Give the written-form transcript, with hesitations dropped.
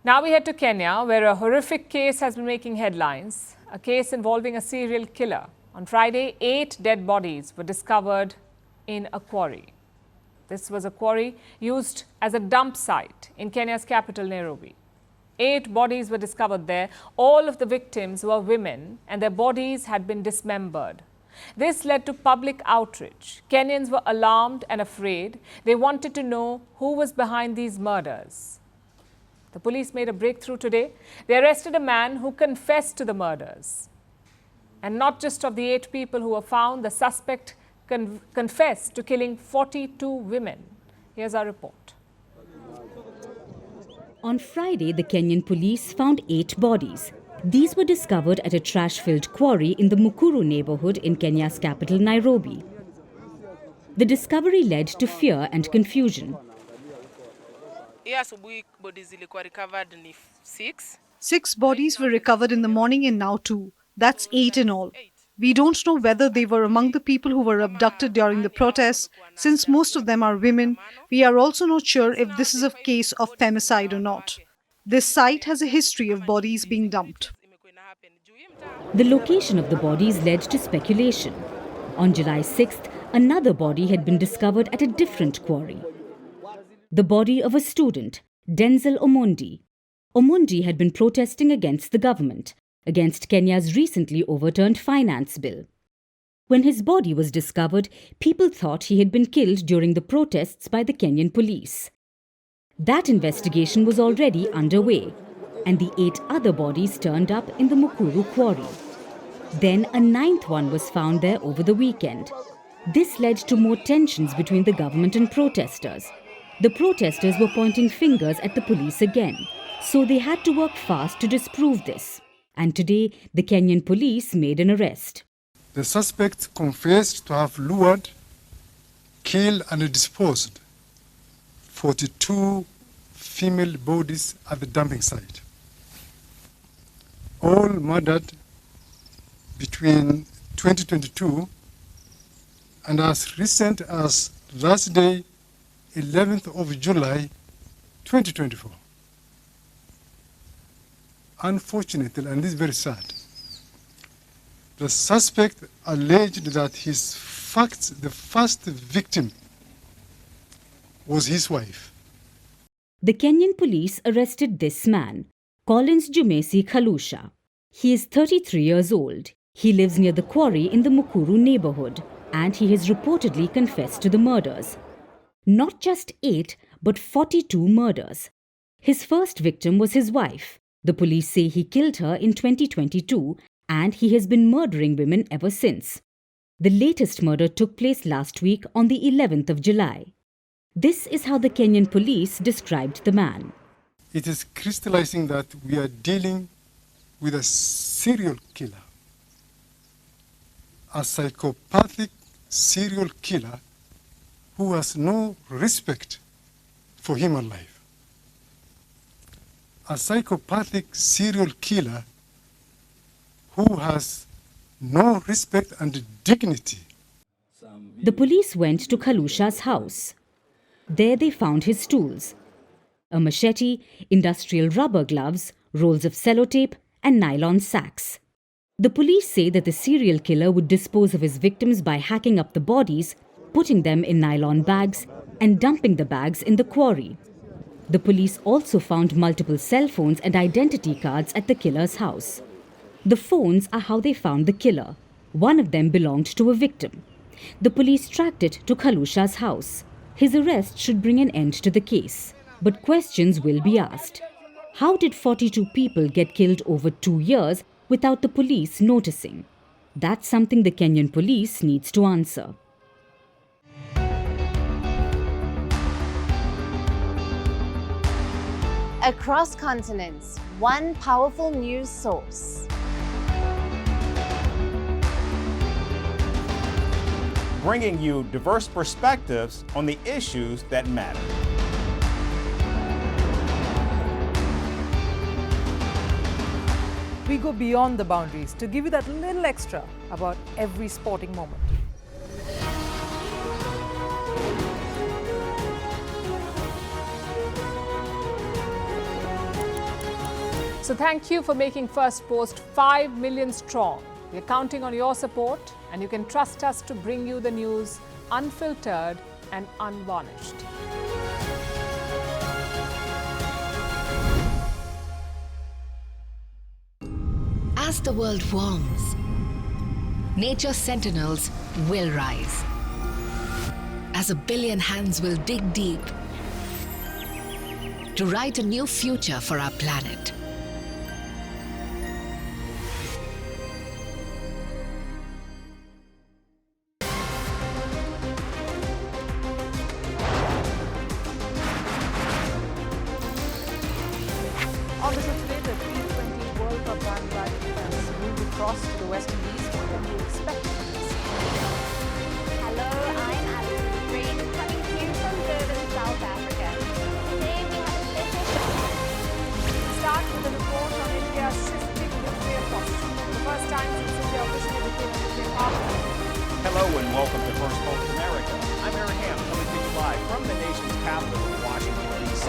Now we head to Kenya, where a horrific case has been making headlines. A case involving a serial killer. On Friday, 8 dead bodies were discovered in a quarry. This was a quarry used as a dump site in Kenya's capital, Nairobi. 8 bodies were discovered there. All of the victims were women and their bodies had been dismembered. This led to public outrage. Kenyans were alarmed and afraid. They wanted to know who was behind these murders. The police made a breakthrough today. They arrested a man who confessed to the murders. And not just of the 8 people who were found, the suspect confessed to killing 42 women. Here's our report. On Friday, the Kenyan police found 8 bodies. These were discovered at a trash-filled quarry in the Mukuru neighborhood in Kenya's capital, Nairobi. The discovery led to fear and confusion. 6 bodies were recovered in the morning and now 2. That's 8 in all. We don't know whether they were among the people who were abducted during the protests. Since most of them are women, we are also not sure if this is a case of femicide or not. This site has a history of bodies being dumped. The location of the bodies led to speculation. On July 6th, another body had been discovered at a different quarry. The body of a student, Denzel Omondi. Omondi had been protesting against the government, against Kenya's recently overturned finance bill. When his body was discovered, people thought he had been killed during the protests by the Kenyan police. That investigation was already underway, and the 8 other bodies turned up in the Mukuru quarry. Then a 9th one was found there over the weekend. This led to more tensions between the government and protesters. The protesters were pointing fingers at the police again, so they had to work fast to disprove this. And today, the Kenyan police made an arrest. The suspect confessed to have lured, killed and disposed 42 female bodies at the dumping site, all murdered between 2022 and as recent as last day, 11th of July, 2024. Unfortunately, and this is very sad, the suspect alleged that the first victim was his wife. The Kenyan police arrested this man, Jomaisi Khalisia. He is 33 years old. He lives near the quarry in the Mukuru neighborhood, and he has reportedly confessed to the murders. Not just 8, but 42 murders. His first victim was his wife. The police say he killed her in 2022, and he has been murdering women ever since. The latest murder took place last week on the 11th of July. This is how the Kenyan police described the man. It is crystallizing that we are dealing with a serial killer, a psychopathic serial killer who has no respect for human life. A psychopathic serial killer who has no respect and dignity. The police went to Khalisia's house. There they found his tools: a machete, industrial rubber gloves, rolls of sellotape, and nylon sacks. The police say that the serial killer would dispose of his victims by hacking up the bodies, putting them in nylon bags, and dumping the bags in the quarry. The police also found multiple cell phones and identity cards at the killer's house. The phones are how they found the killer. One of them belonged to a victim. The police tracked it to Khalisia's house. His arrest should bring an end to the case. But questions will be asked. How did 42 people get killed over 2 years without the police noticing? That's something the Kenyan police needs to answer. Across continents, one powerful news source. Bringing you diverse perspectives on the issues that matter. We go beyond the boundaries to give you that little extra about every sporting moment. So thank you for making Firstpost 5 million strong. We're counting on your support, and you can trust us to bring you the news unfiltered and unvarnished. As the world warms, nature's sentinels will rise. As a billion hands will dig deep to write a new future for our planet. On the show today, the T20 World Cup bandwagon has moved across to the West Indies. What can you expect from this? Hello, I'm Alison Green, coming to you from Durban, South Africa. Today we have a special show. We'll start with a report on India's shifting nuclear posture. For the first time since India officially became a nuclear power. Hello and welcome to Firstpost America. I'm Aaron Ham, coming to you live from the nation's capital, Washington, D.C.